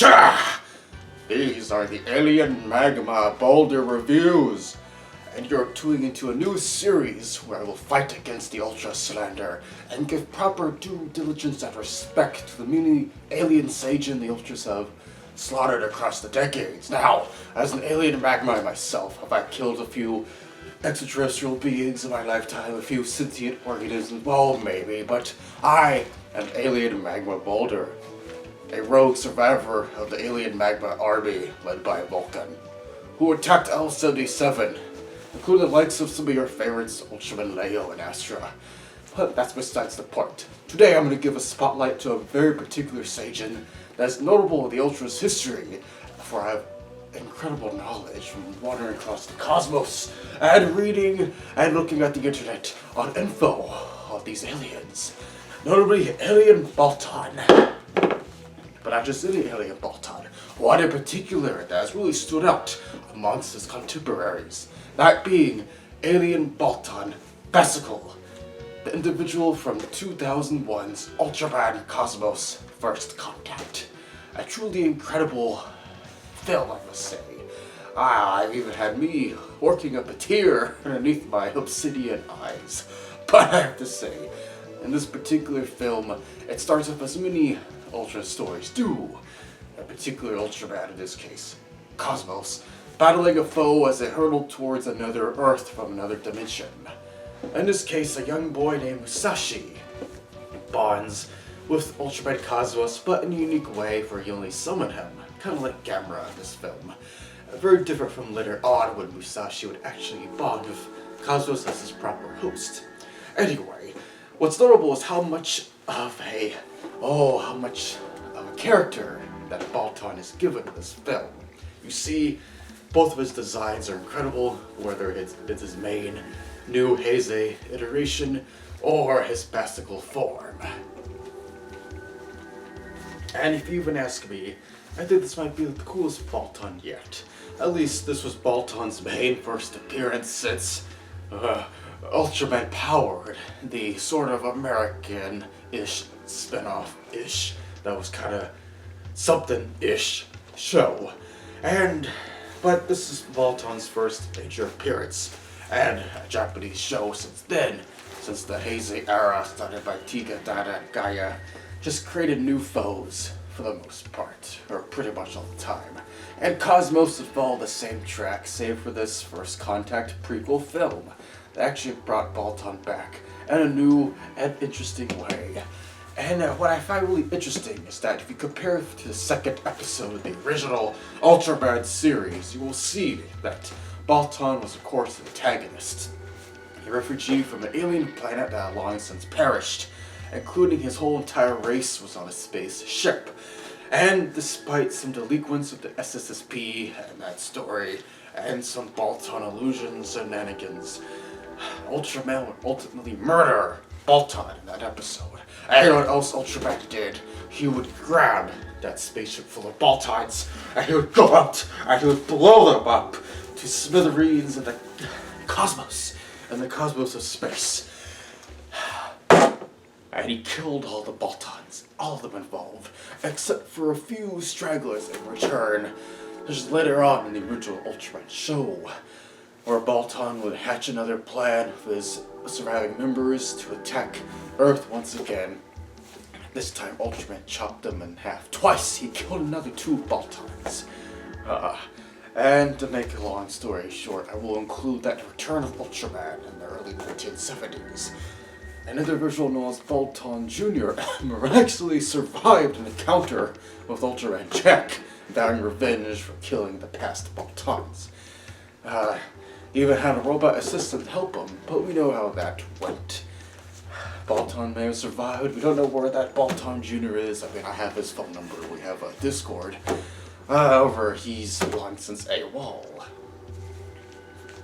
Cha! These are the Alien Magma Boulder reviews, and you're tuning into a new series where I will fight against the Ultra Slander and give proper due diligence and respect to the many alien Sajin the Ultras have slaughtered across the decades. Now, as an alien magma myself, have I killed a few extraterrestrial beings in my lifetime, a few sentient organisms? Well, maybe, but I am Alien Magma Boulder, a rogue survivor of the alien magma army led by Baltan, who attacked L-77, including the likes of some of your favorites, Ultraman, Leo, and Astra. But that's besides the point. Today I'm going to give a spotlight to a very particular Sajin that is notable in the Ultra's history, for I have incredible knowledge from wandering across the cosmos and reading and looking at the internet on info on these aliens. Notably, Alien Baltan. But not just any alien Baltan, one in particular that has really stood out amongst his contemporaries, that being Alien Baltan Vesicle, the individual from 2001's Ultraman Cosmos First Contact. A truly incredible film, I must say. I've even had me working up a tear underneath my obsidian eyes. But I have to say, in this particular film, it starts off as many Ultra stories do. A particular Ultraman, in this case, Cosmos, battling a foe as they hurtled towards another Earth from another dimension. In this case, a young boy named Musashi bonds with Ultraman Cosmos, but in a unique way, for he only summoned him, kind of like Gamera in this film. Very different from later on when Musashi would actually bond with Cosmos as his proper host. Anyway, what's notable is how much of a character that Baltan is given in this film. You see, both of his designs are incredible, whether it's his main new Heisei iteration or his Vesicle form. And if you even ask me, I think this might be the coolest Baltan yet. At least this was Baltan's main first appearance since Ultraman Powered, the sort of American-ish spin-off-ish that was kind of something-ish show. But this is Baltan's first major appearance, and a Japanese show since then, since the Heisei era started by Tiga, Dada, and Gaia, just created new foes for the most part, or pretty much all the time. And Cosmos would follow the same track, save for this First Contact prequel film that actually brought Baltan back in a new and interesting way. And what I find really interesting is that if you compare it to the second episode of the original Ultraman series, you will see that Baltan was, of course, the antagonist, a refugee from an alien planet that had long since perished, including his whole entire race was on a space ship. And despite some delinquents of the SSSP and that story, and some Baltan illusions and shenanigans, Ultraman would ultimately murder Baltan in that episode. And you know what else Ultraman did? He would grab that spaceship full of Baltans, and he would go out, and he would blow them up to smithereens in the cosmos, of space. And he killed all the Baltans, all of them involved, except for a few stragglers in return. Just later on in the original Ultraman show, where Baltan would hatch another plan for his surviving members to attack Earth once again. This time Ultraman chopped them in half. Twice he killed another 2 Baltans. And to make a long story short, I will include that return of Ultraman in the early 1970s. An individual known as Baltan Jr. miraculously survived an encounter with Ultraman Jack, vowing revenge for killing the past Baltans. He even had a robot assistant help him, but we know how that went. Baltan may have survived. We don't know where that Baltan Jr. is. I mean, I have his phone number. We have a Discord. However, he's long since AWOL.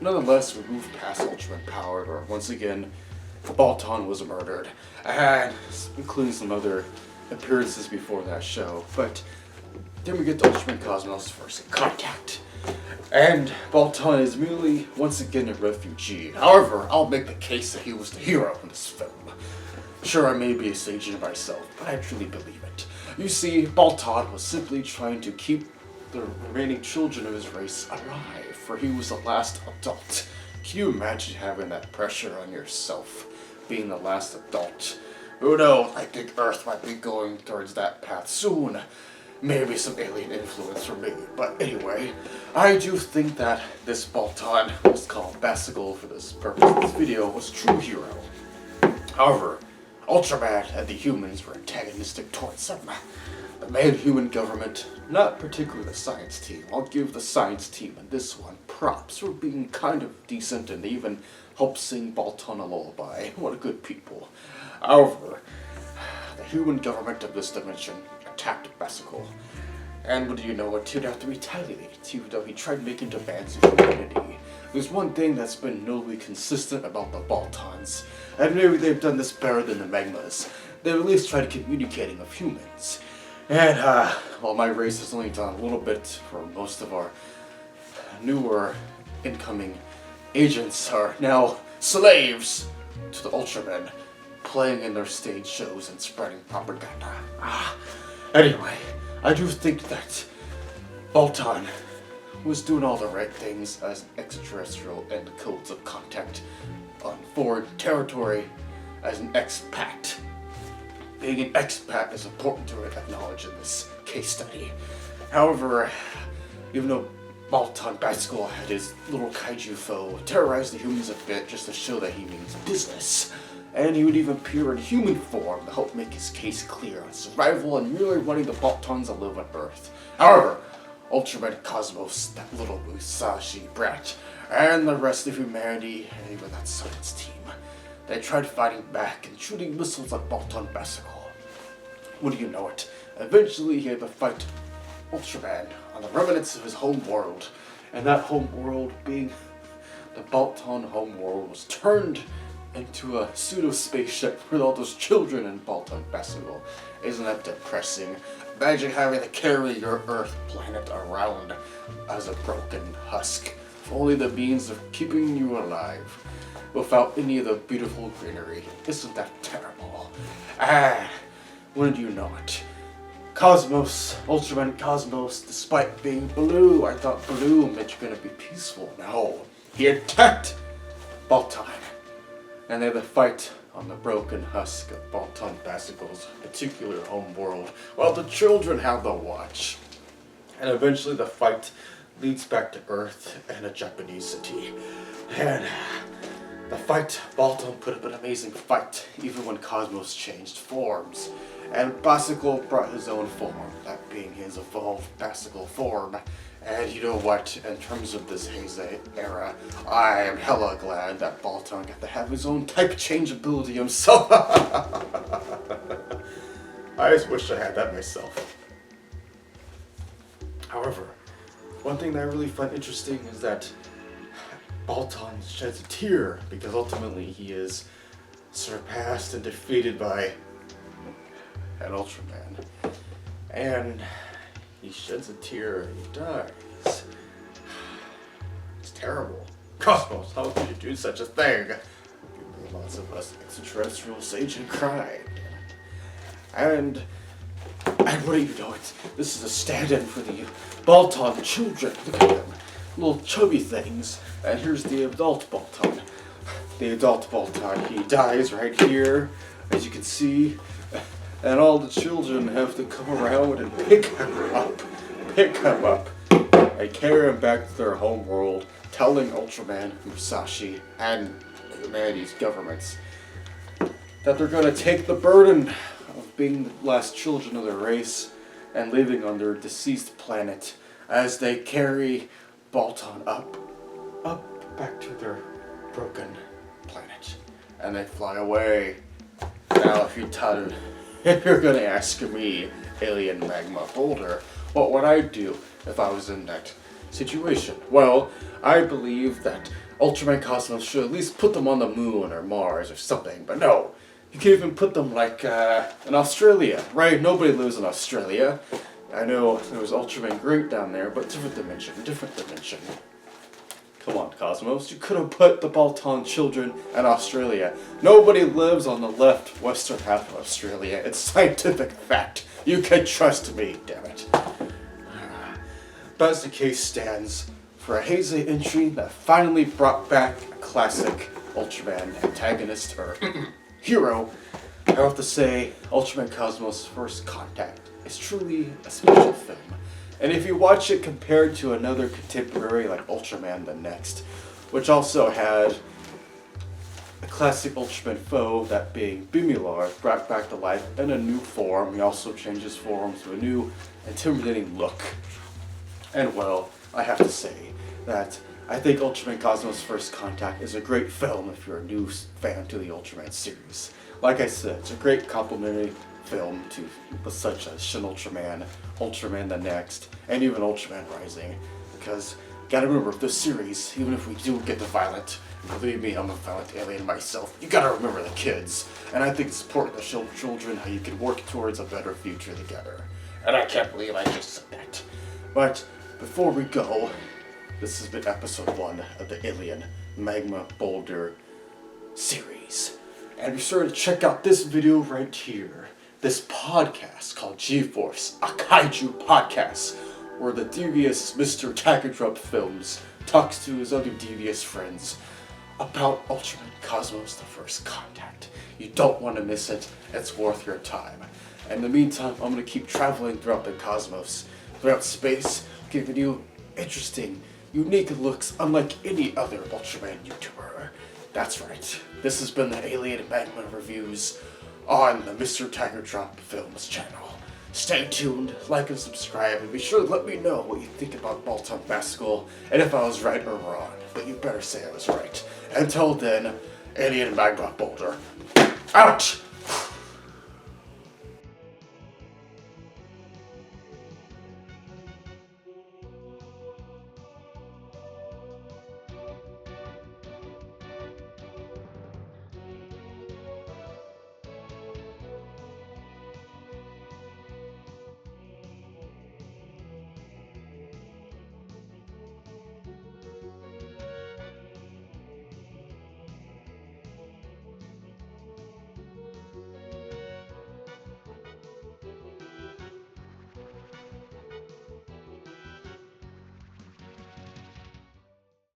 Nonetheless, we moved past Ultraman Powered, where once again, Baltan was murdered, and including some other appearances before that show. But then we get to Ultraman Cosmos First Contact, and Baltan is merely once again a refugee. However, I'll make the case that he was the hero in this film. Sure, I may be a Sajin myself, but I truly believe it. You see, Baltan was simply trying to keep the remaining children of his race alive, for he was the last adult. Can you imagine having that pressure on yourself, being the last adult? Who knows, I think Earth might be going towards that path soon. Maybe some alien influence from me, but anyway, I do think that this Baltan, let's call him Basicle for this purpose of this video, was a true hero. However, Ultraman and the humans were antagonistic towards him. The main human government, not particularly the science team. I'll give the science team in this one props for being kind of decent and even helped sing Baltan a lullaby. What a good people. However, the human government of this dimension attacked Basicle. And what do you know, it turned out to retaliate, even though he tried making demands of humanity. There's one thing that's been notably consistent about the Baltans, and maybe they've done this better than the Magmas. They've at least tried communicating with humans. And, while my race has only done a little bit for most of our newer incoming agents are now slaves to the Ultramen, playing in their stage shows and spreading propaganda. Anyway, I do think that Baltan was doing all the right things as an extraterrestrial and codes of contact on foreign territory as an expat. Being an expat is important to acknowledge in this case study. However, even though Baltan Basicle had his little kaiju foe terrorize the humans a bit just to show that he means business, and he would even appear in human form to help make his case clear on survival and merely wanting the Baltans to live on Earth. However, Ultraman Cosmos, that little Musashi brat, and the rest of humanity, and even that science team, they tried fighting back and shooting missiles at Baltan Basicle. Wouldn't you know it, eventually he had to fight Ultraman on the remnants of his home world, and that home world being the Baltan home world was turned into a pseudo-spaceship with all those children in Baltan Basicle. Isn't that depressing? Imagine having to carry your Earth planet around as a broken husk, with only the means of keeping you alive, without any of the beautiful greenery. Isn't that terrible? Wouldn't you know it? Cosmos, Ultraman Cosmos, despite being blue, I thought blue meant you're gonna be peaceful. No, he attacked Baltan, and they had to fight on the broken husk of Baltan Basicle's particular home world, while the children have the watch. And eventually the fight leads back to Earth and a Japanese city. And the fight, Baltan put up an amazing fight, even when Cosmos changed forms. And Basicle brought his own form, that being his evolved Basicle form. And you know what, in terms of this Heisei era, I am hella glad that Baltan got to have his own type change ability himself. I just wish I had that myself. However, one thing that I really find interesting is that Baltan sheds a tear because ultimately he is surpassed and defeated by an Ultraman. And he sheds a tear and he dies. It's terrible. Cosmos, how could you do such a thing? Lots of us extraterrestrial sage and cry. And what do you know, this is a stand-in for the Baltan children. Look at them. Little chubby things. And here's the adult Baltan. The adult Baltan, he dies right here, as you can see. And all the children have to come around and pick him up, and carry him back to their home world, telling Ultraman, Musashi, and humanity's governments that they're going to take the burden of being the last children of their race and living on their deceased planet as they carry Baltan up back to their broken planet. And they fly away. Now, if you're gonna ask me, Alien Magma Boulder, what would I do if I was in that situation? Well, I believe that Ultraman Cosmos should at least put them on the moon or Mars or something, but no. You can even put them like in Australia, right? Nobody lives in Australia. I know there was Ultraman Great down there, but different dimension. Come on, Cosmos, you could have put the Baltan children in Australia. Nobody lives on the left western half of Australia. It's scientific fact. You can trust me, damn it. But as the case stands, for a Heisei entry that finally brought back a classic Ultraman antagonist, or hero, I have to say Ultraman Cosmos First Contact is truly a special film. And if you watch it compared to another contemporary like Ultraman the Next, which also had a classic Ultraman foe, that being Bimular, brought back to life in a new form. He also changed his form to a new, intimidating look. And well, I have to say that I think Ultraman Cosmos First Contact is a great film if you're a new fan to the Ultraman series. Like I said, it's a great complimentary film to such as Shin Ultraman, Ultraman the Next, and even Ultraman Rising. Because, gotta remember, this series, even if we do get the violent, believe me, I'm a violent alien myself, you gotta remember the kids. And I think it's important to show children how you can work towards a better future together. And I can't believe I just said that. But before we go, this has been episode 1 of the Alien Magma Boulder series. And be sure to check out this video right here. This podcast called G-Force, a kaiju podcast, where the devious Mr. Takadrup Films talks to his other devious friends about Ultraman Cosmos the First Contact. You don't want to miss it. It's worth your time. In the meantime, I'm going to keep traveling throughout the cosmos, throughout space, giving you interesting, unique looks unlike any other Ultraman YouTuber. That's right. This has been the Alien Magma Reviews on the Mr. Takadrup Films channel. Stay tuned, like and subscribe, and be sure to let me know what you think about Baltan Baskel, and if I was right or wrong. But you better say I was right. Until then, Alien Magma Boulder, out!